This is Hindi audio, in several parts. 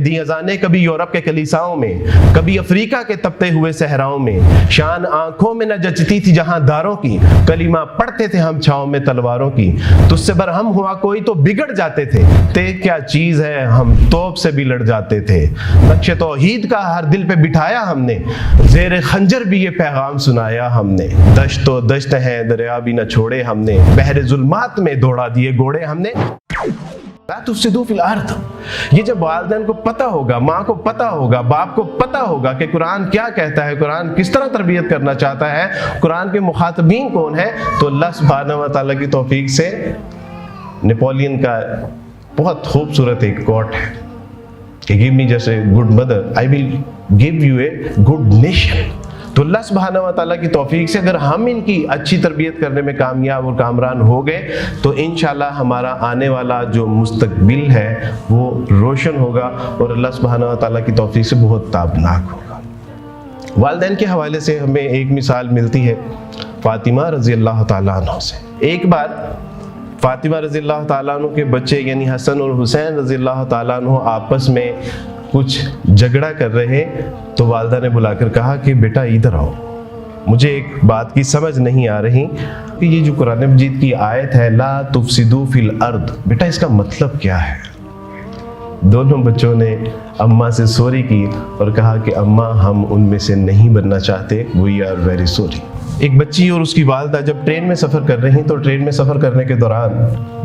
दी अजाने कभी यूरोप के कलीसाओं में, कभी अफ्रीका के तपते हुए सहराओं में। शान आंखों में न जचती थी जहां दारों की, कलीमा पढ़ते थे हम छाँव में तलवारों की। तुझसे बरहम हुआ कोई तो बिगड़ जाते थे, ते क्या चीज है हम तोप से भी लड़ जाते थे। नक्शे तौहीद का हर दिल पे बिठाया हमने, जेर खंजर भी ये पैगाम सुनाया हमने। दश्त तो दश्त है दरिया भी न छोड़े हमने, बहरे जुल्मात में दौड़ा दिए घोड़े हमने। तुफ्सिदू फिल अर्द, ये जब वालिदैन को पता होगा, माँ को पता होगा, बाप को पता होगा कि कुरान क्या कहता है, कुरान किस तरह तरबियत करना चाहता है, कुरान के मुखातबीन कौन है, तो अल्लाह सुब्हानहू व तआला की तौफीक से नेपोलियन का बहुत खूबसूरत एक कोट है कि give me just a good mother I will give U a good nation. तो अल्लाह सुब्हानहू व तआला की तौफीक से अगर हम इनकी अच्छी तरबियत करने में कामयाब और कामरान हो गए तो इंशाल्लाह हमारा आने वाला जो मुस्तकबिल है वो रोशन होगा और अल्लाह सुब्हानहू व तआला की तौफीक से बहुत ताबनाक होगा। वालिदैन के हवाले से हमें एक मिसाल मिलती है फातिमा रज़ी अल्लाह तआला अन्हा से। एक बार फातिमा रज़ी अल्लाह तआला अन्हा के बच्चे यानी हसन और हुसैन रज़ी अल्लाह तआला अन्हा आपस में कुछ झगड़ा कर रहे, तो वालिदा ने बुलाकर कहा कि बेटा इधर आओ, मुझे एक बात की समझ नहीं आ रही कि ये जो कुरान मजीद की आयत है ला तुफ्सिदू फिल अर्द, बेटा इसका मतलब क्या है। दोनों बच्चों ने अम्मा से सॉरी की और कहा कि अम्मा हम उनमें से नहीं बनना चाहते, वी आर वेरी सॉरी। एक बच्ची और उसकी वालिदा जब ट्रेन में सफ़र कर रही, तो ट्रेन में सफ़र करने के दौरान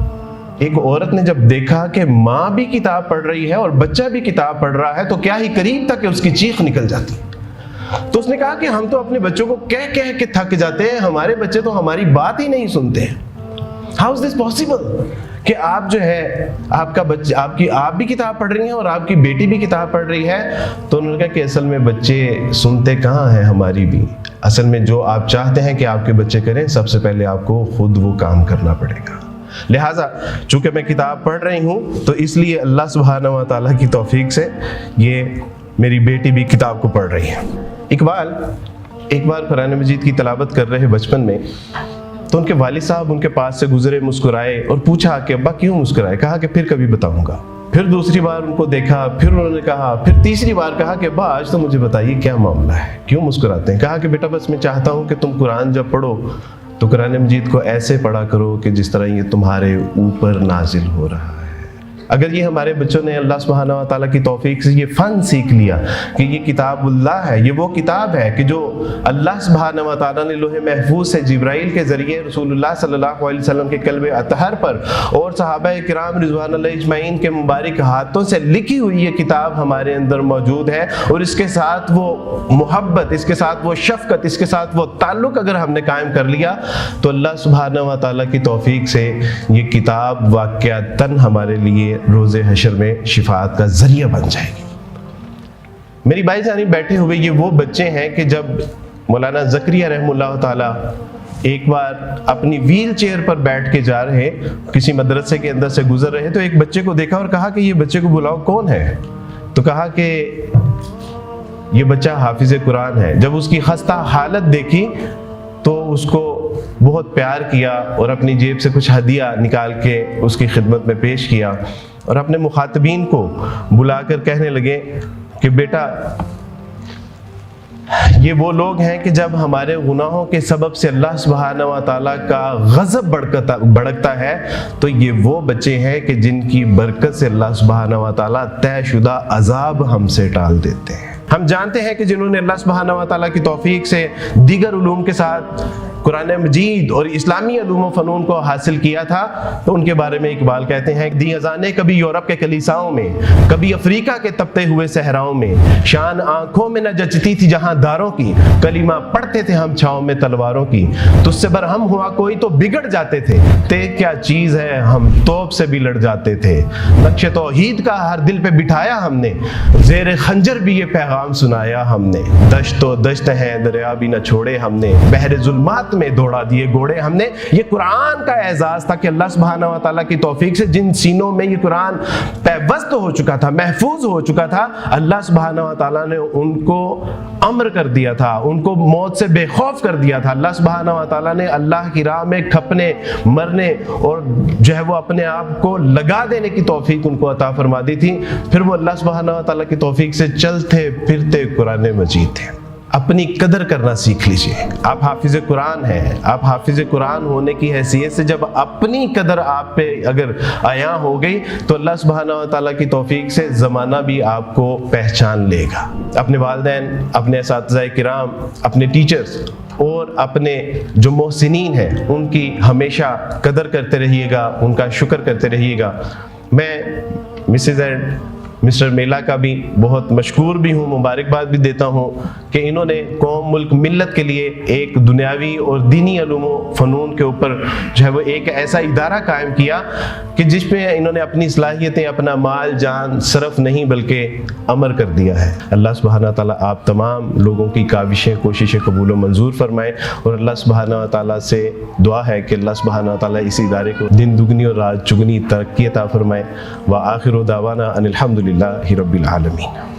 एक औरत ने जब देखा कि माँ भी किताब पढ़ रही है और बच्चा भी किताब पढ़ रहा है तो क्या ही करीब था कि उसकी चीख निकल जाती। तो उसने कहा कि हम तो अपने बच्चों को कह कह के थक जाते हैं, हमारे बच्चे तो हमारी बात ही नहीं सुनते हैं। हाउ इज दिस पॉसिबल कि आप जो है आपका बच्चा आप भी किताब पढ़ रही हैं और आपकी बेटी भी किताब पढ़ रही है। तो उन्होंने कहा कि असल में बच्चे सुनते कहाँ हैं हमारी भी, असल में जो आप चाहते हैं कि आपके बच्चे करें सबसे पहले आपको खुद वो काम करना पड़ेगा। लिहाजा चूंकि मैं किताब पढ़ रही हूँ तो इसलिए अल्लाह सुब्हानहू व तआला की तौफीक से ये मेरी बेटी भी किताब को पढ़ रही है। एक बार कुरान मजीद की तिलावत कर रहे बचपन में, तो उनके वालिद साहब उनके पास से गुजरे, मुस्कुराए और पूछा कि अब्बा क्यों मुस्कुराए। कहा कि फिर कभी बताऊंगा। फिर दूसरी बार उनको देखा, फिर उन्होंने कहा, फिर तीसरी बार कहा कि अब्बा आज तो मुझे बताइए क्या मामला है, क्यों मुस्कुराते हैं। कहा कि बेटा बस मैं चाहता हूँ कि तुम कुरान जब पढ़ो तो कुरान मजीद को ऐसे पढ़ा करो कि जिस तरह ये तुम्हारे ऊपर नाजिल हो रहा है। अगर ये हमारे बच्चों ने अल्लाह सुब्हानहू व तआला की तौफीक से ये फ़न सीख लिया कि ये किताबुल्लाह है, ये वो किताब है कि जो अल्लाह सुब्हानहू व तआला ने लोहे महफूज से जिब्राइल के ज़रिए रसूलुल्लाह सल्लल्लाहु अलैहि वसल्लम के कल्बे अतहर पर और सहाबाए किराम रिज़वान अलैहिम अजमईन के मुबारक हाथों से लिखी हुई ये किताब हमारे अंदर मौजूद है। और इसके साथ वो मोहब्बत, इसके साथ वो शफ़क़त, इसके साथ वो ताल्लुक़ अगर हमने कायम कर लिया तो अल्लाह सुब्हानहू व तआला की तौफीक से ये किताब वाक़अतन हमारे लिए रोज़े हशर में शिफात का जरिया बन जाएगी। मेरी भाईजानी बैठे हुए ये वो बच्चे हैं कि जब मौलाना ज़करिया रहमुल्लाह ताला एक बार अपनी व्हील चेयर पर बैठ के जा रहे, किसी मदरसे के अंदर से गुजर रहे, तो एक बच्चे को देखा और कहा कि ये बच्चे को बुलाओ, कौन है। तो कहा कि ये बच्चा हाफिज़ कुरान है। जब उसकी खस्ता हालत देखी तो उसको बहुत प्यार किया और अपनी जेब से कुछ हदिया निकाल के उसकी खिदमत में पेश किया और अपने मुखातबीन को बुलाकर कहने लगे कि बेटा ये वो लोग हैं कि जब हमारे गुनाहों के सबब से अल्लाह सुब्हानहू व तआला का गज़ब भड़कता है तो ये वो बच्चे हैं कि जिनकी बरकत से अल्लाह सुब्हानहू व तआला तयशुदा अजाब हमसे टाल देते हैं। हम जानते हैं कि जिन्होंने अल्लाह सुब्हानहू व तआला की तौफीक से दीगर उलूम के साथ कुरान मजीद और इस्लामी उलूम व फ़नून को हासिल किया था तो उनके बारे में इकबाल कहते हैं, दी अज़ाने कभी यूरोप के कलीसाओं में, कभी अफ्रीका के तपते हुए सहराओं में। शान आंखों में न जचती थी जहां दारों की, कलीमा पढ़ते थे हम छाँव में तलवारों की। तुझसे बरहम हुआ कोई तो बिगड़ जाते थे, ते क्या चीज़ है हम तोप से भी लड़ जाते थे। नक्शे तौहीद का हर दिल पे बिठाया हमने, जेर खंजर भी ये पैगाम सुनाया हमने। दश्त तो दश्त है दरिया भी न छोड़े हमने, बहरे जुल्मात में दौड़ा दिए घोड़े हमने। ये कुरान का एजाज था कि अल्लाह सुब्हानहू व तआला की तौफीक से जिन सीनों में ये कुरान पैवस्त हो चुका था, महफूज हो चुका था, अल्लाह सुब्हानहू व तआला ने उनको अम्र कर दिया था, उनको मौत से बेखौफ कर दिया था। अल्लाह सुब्हानहू व तआला ने अल्लाह की राह में खपने, मरने और जो है वो अपने आप को लगा देने की तौफीक उनको अता फरमा दी थी। फिर वो अल्लाह सुब्हानहू व तआला की तौफीक से चलते फिरते कुरान मजीद थे। अपनी कदर करना सीख लीजिए। आप हाफिज़ कुरान हैं, आप हाफिज़ कुरान होने की हैसियत से जब अपनी कदर आप पे अगर आया हो गई तो अल्लाह सुब्हानहू व तआला की तौफीक से ज़माना भी आपको पहचान लेगा। अपने वालिदैन, अपने असातिज़ाए किराम, अपने टीचर्स और अपने जो मोहसिनीन हैं उनकी हमेशा कदर करते रहिएगा, उनका शुक्र करते रहिएगा। मैं मिसेज़ एंड मिस्टर मेला का भी बहुत मशकूर भी हूँ, मुबारकबाद भी देता हूँ कि इन्होंने कौम, मुल्क, मिल्लत के लिए एक दुनियावी और दीनी अलूम फ़नून के ऊपर जो है वो एक ऐसा इदारा कायम किया कि जिस पे इन्होंने अपनी सलाहियतें, अपना माल जान सरफ नहीं बल्कि अमर कर दिया है। अल्लाह सुब्हानहू व तआला आप तमाम लोगों की काविशें, कोशिशें कबूल व मंजूर फरमाएँ और अल्लाह सुब्हानहू व तआला से दुआ है कि अल्लाह सुब्हानहू व तआला इस इदारे को दिन दुगनी और रात चुगनी तरक्की अता फरमाए। व आखिर दावाना अनिल हम्दुलिल्लाहि रब्बिल आलमीन।